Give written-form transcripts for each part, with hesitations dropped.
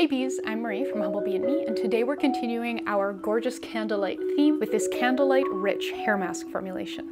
Hey bees, I'm Marie from Humblebee and Me, and today we're continuing our gorgeous candlelight theme with this Candlelight Rich Hair Mask formulation.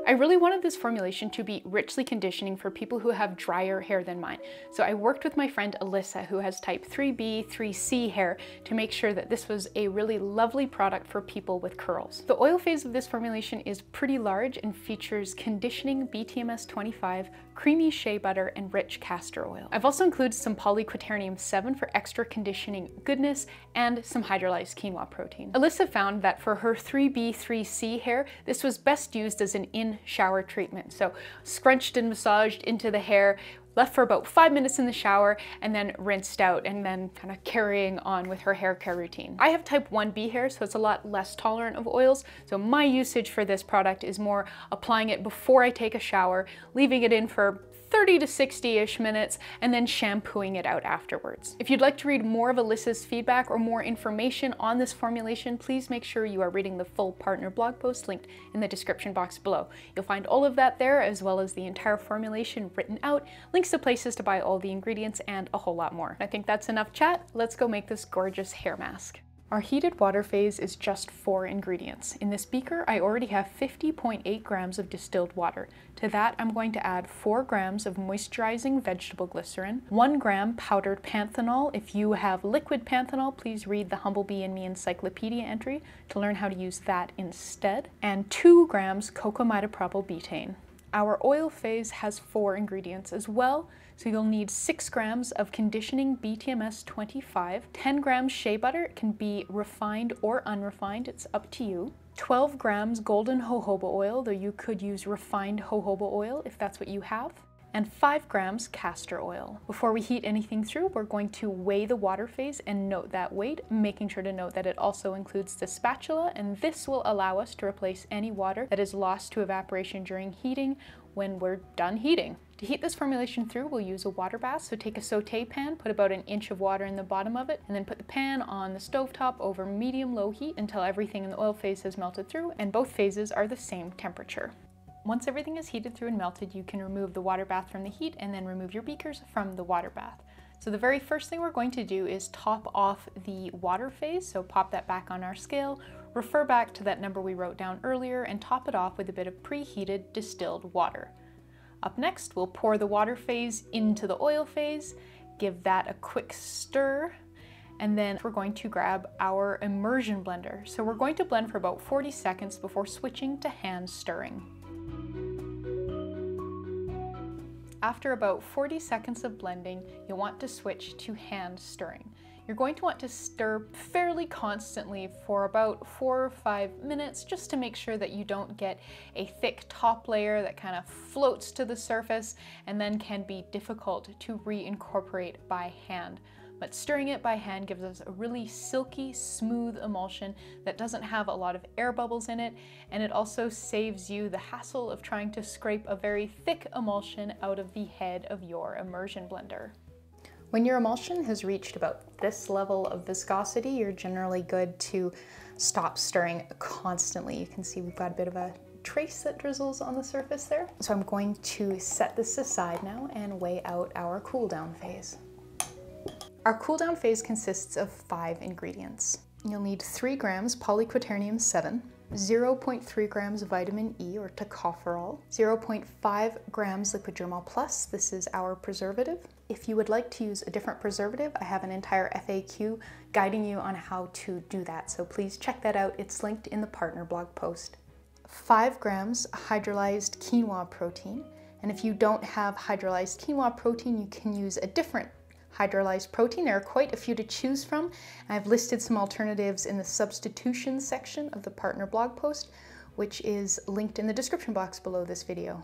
I really wanted this formulation to be richly conditioning for people who have drier hair than mine. So I worked with my friend Alyssa, who has type 3B, 3C hair, to make sure that this was a really lovely product for people with curls. The oil phase of this formulation is pretty large and features conditioning btms 25, creamy shea butter, and rich castor oil. I've also included some Polyquaternium 7 for extra conditioning goodness and some hydrolyzed quinoa protein. Alyssa found that for her 3B, 3C hair, this was best used as an in-shower treatment. So scrunched and massaged into the hair, left for about 5 minutes in the shower, and then rinsed out, and then kind of carrying on with her hair care routine. I have type 1B hair, so it's a lot less tolerant of oils. So my usage for this product is more applying it before I take a shower, leaving it in for 30 to 60-ish minutes, and then shampooing it out afterwards. If you'd like to read more of Alyssa's feedback or more information on this formulation, please make sure you are reading the full partner blog post linked in the description box below. You'll find all of that there, as well as the entire formulation written out, links to places to buy all the ingredients, and a whole lot more. I think that's enough chat. Let's go make this gorgeous hair mask. Our heated water phase is just 4 ingredients. In this beaker, I already have 50.8 grams of distilled water. To that, I'm going to add 4 grams of moisturizing vegetable glycerin, 1 gram powdered panthenol. If you have liquid panthenol, please read the Humblebee and Me encyclopedia entry to learn how to use that instead, and 2 grams Cocamidopropyl Betaine. Our oil phase has 4 ingredients as well, so you'll need 6 grams of conditioning btms 25, 10 grams shea butter, it can be refined or unrefined, it's up to you, 12 grams golden jojoba oil, though you could use refined jojoba oil if that's what you have, and 5 grams castor oil. Before we heat anything through, we're going to weigh the water phase and note that weight, making sure to note that it also includes the spatula, and this will allow us to replace any water that is lost to evaporation during heating when we're done heating. To heat this formulation through, we'll use a water bath, so take a sauté pan, put about an inch of water in the bottom of it, and then put the pan on the stovetop over medium-low heat until everything in the oil phase has melted through, and both phases are the same temperature. Once everything is heated through and melted, you can remove the water bath from the heat and then remove your beakers from the water bath. So the very first thing we're going to do is top off the water phase, so pop that back on our scale, refer back to that number we wrote down earlier, and top it off with a bit of preheated distilled water. Up next, we'll pour the water phase into the oil phase, give that a quick stir, and then we're going to grab our immersion blender. So we're going to blend for about 40 seconds before switching to hand stirring. After about 40 seconds of blending, you'll want to switch to hand stirring. You're going to want to stir fairly constantly for about 4 or 5 minutes, just to make sure that you don't get a thick top layer that kind of floats to the surface and then can be difficult to reincorporate by hand. But stirring it by hand gives us a really silky, smooth emulsion that doesn't have a lot of air bubbles in it, and it also saves you the hassle of trying to scrape a very thick emulsion out of the head of your immersion blender. When your emulsion has reached about this level of viscosity, you're generally good to stop stirring constantly. You can see we've got a bit of a trace that drizzles on the surface there. So I'm going to set this aside now and weigh out our cool down phase. Our cool down phase consists of 5 ingredients. You'll need 3 grams Polyquaternium 7, 0.3 grams vitamin E or tocopherol, 0.5 grams liquid Germall plus, this is our preservative. If you would like to use a different preservative, I have an entire FAQ guiding you on how to do that, so please check that out, it's linked in the partner blog post. 5 grams hydrolyzed quinoa protein, and if you don't have hydrolyzed quinoa protein, you can use a different hydrolyzed protein. There are quite a few to choose from. I've listed some alternatives in the substitution section of the partner blog post, which is linked in the description box below this video.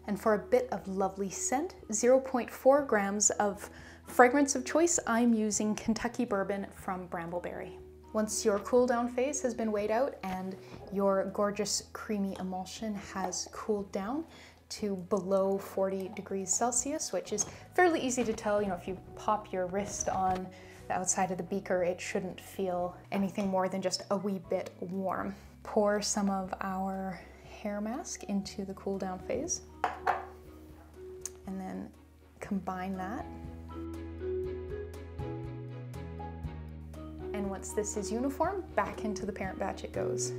And for a bit of lovely scent, 0.4 grams of fragrance of choice, I'm using Kentucky Bourbon from Brambleberry. Once your cool down phase has been weighed out and your gorgeous creamy emulsion has cooled down to below 40 degrees Celsius, which is fairly easy to tell. You know, if you pop your wrist on the outside of the beaker, it shouldn't feel anything more than just a wee bit warm. Pour some of our hair mask into the cool down phase, and then combine that And once this is uniform, back into the parent batch it goes.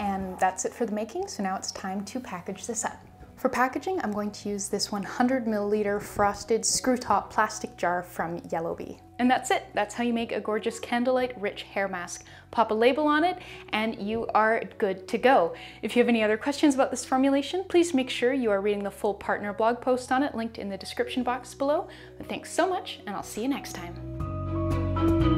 And that's it for the making, so now it's time to package this up. For packaging, I'm going to use this 100 milliliter frosted screw top plastic jar from Humblebee. And that's it. That's how you make a gorgeous Candlelight Rich Hair Mask. Pop a label on it and you are good to go. If you have any other questions about this formulation, please make sure you are reading the full partner blog post on it linked in the description box below. But thanks so much, and I'll see you next time.